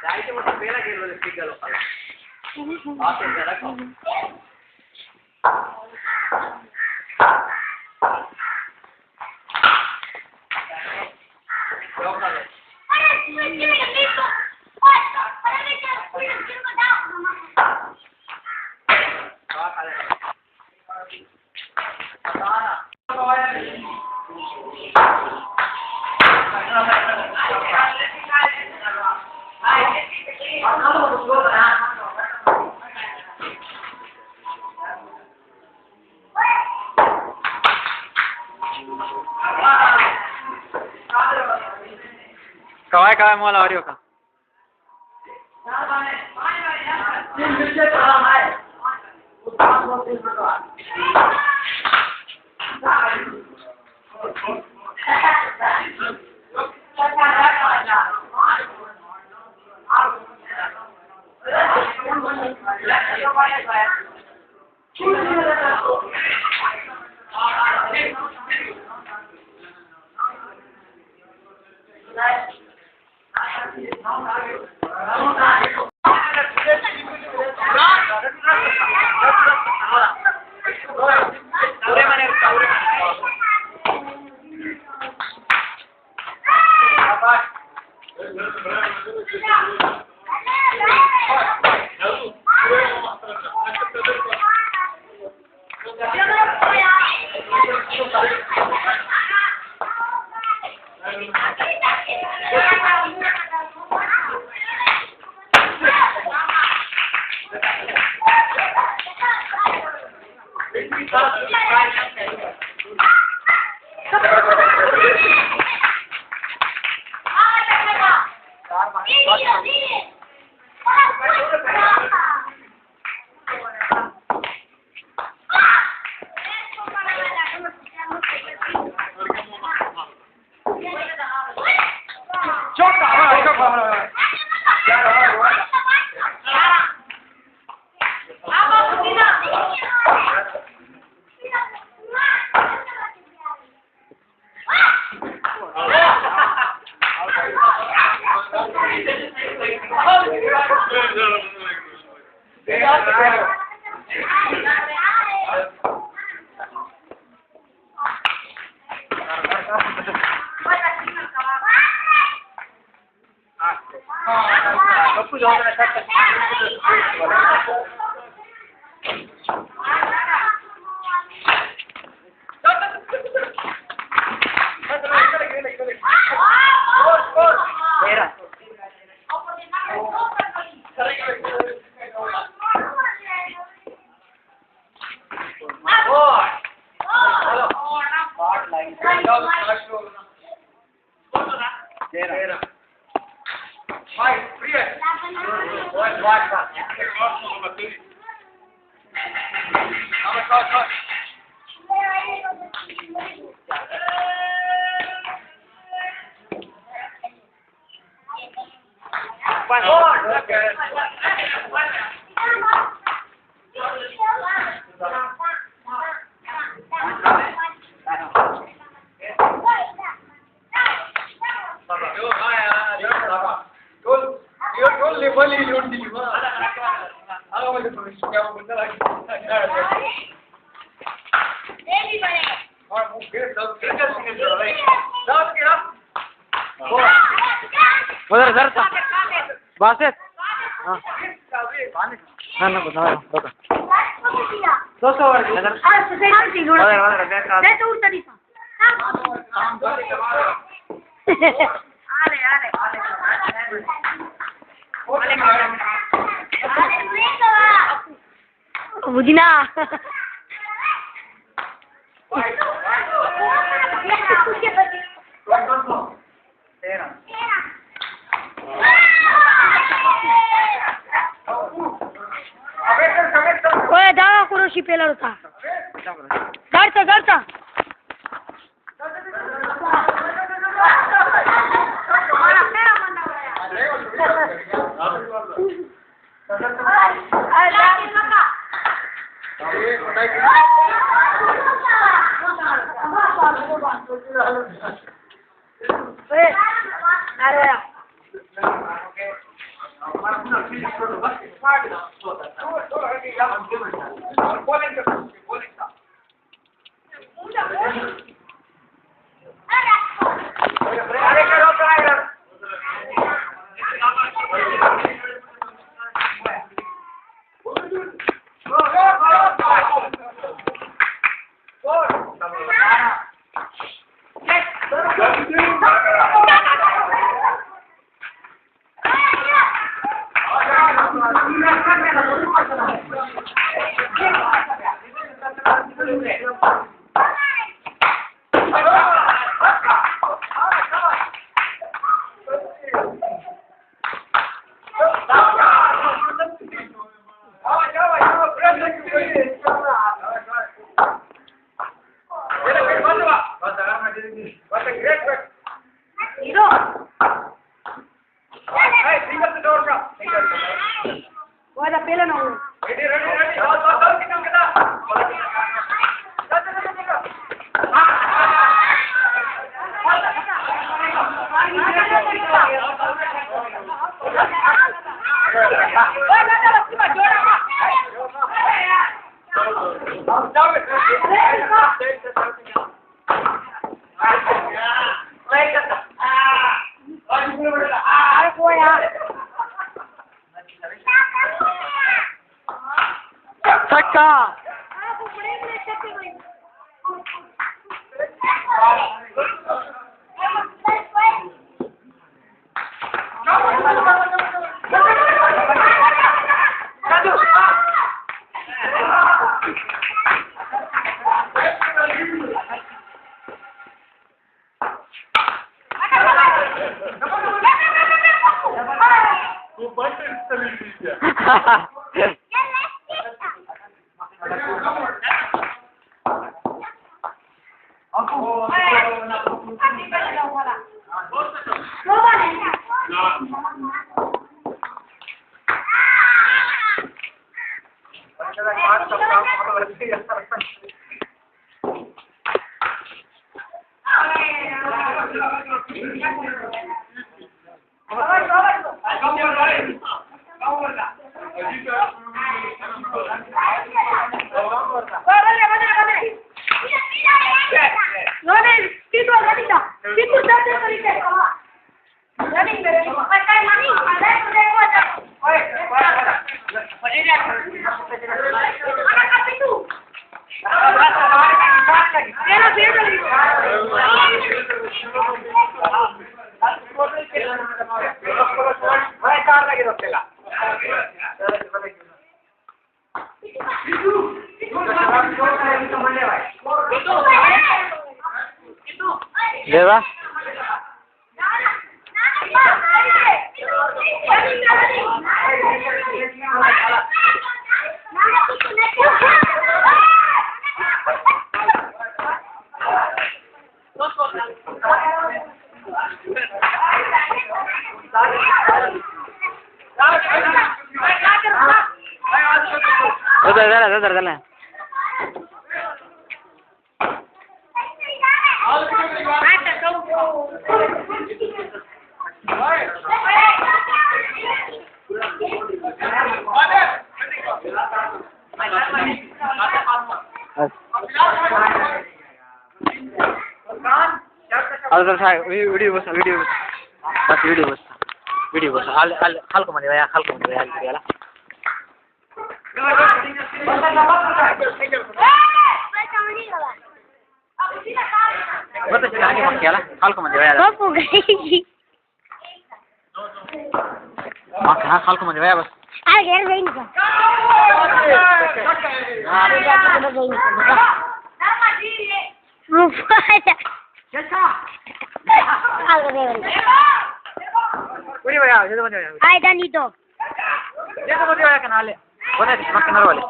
Dai mucho pena que lo explique a los padres. Hace será como. Kawai mau lari ka. Udah zarta. Baset. Nah, benar. Oke. Budina. Oye, daba kuroshi pela rota. Zarta. छक्का देवा झाला video बस हल्को मध्ये या हल्को मध्ये याला बस आगे मत याला हल्को मध्ये याला मग हा हल्को मध्ये या बस आ घेर जाईन का वीडियो या ये मध्ये या आई दानितो ये मध्ये या कनाले बने मत किनारे वाले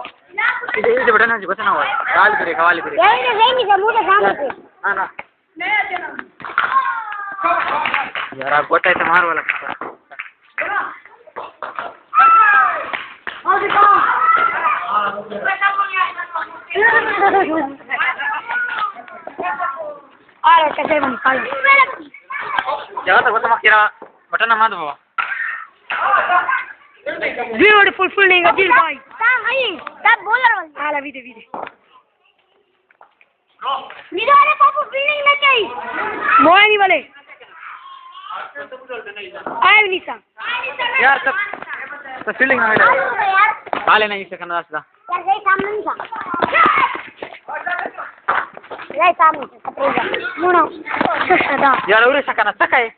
इधर बटन है बस ना हो काल करे ये जाईन का मुझे सामने पे हां ना यार आप गोटा से मार वाला अरे कैसे बन काल जगह तक बस मत किरा बटन ना दो Beautiful fielding again, guys. Stop bowler वाली. आला विदे. निधो अरे पापू fielding लेके आई. मोया नहीं वाले. आया नहीं सा. यार तो फील्डिंग में काले नहीं सेकंड रास्ता यार गई सामने नहीं था. गई सामने कपड़ेगा. मुनो. सदा. यार उरे सकना सकाय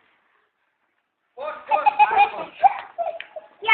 या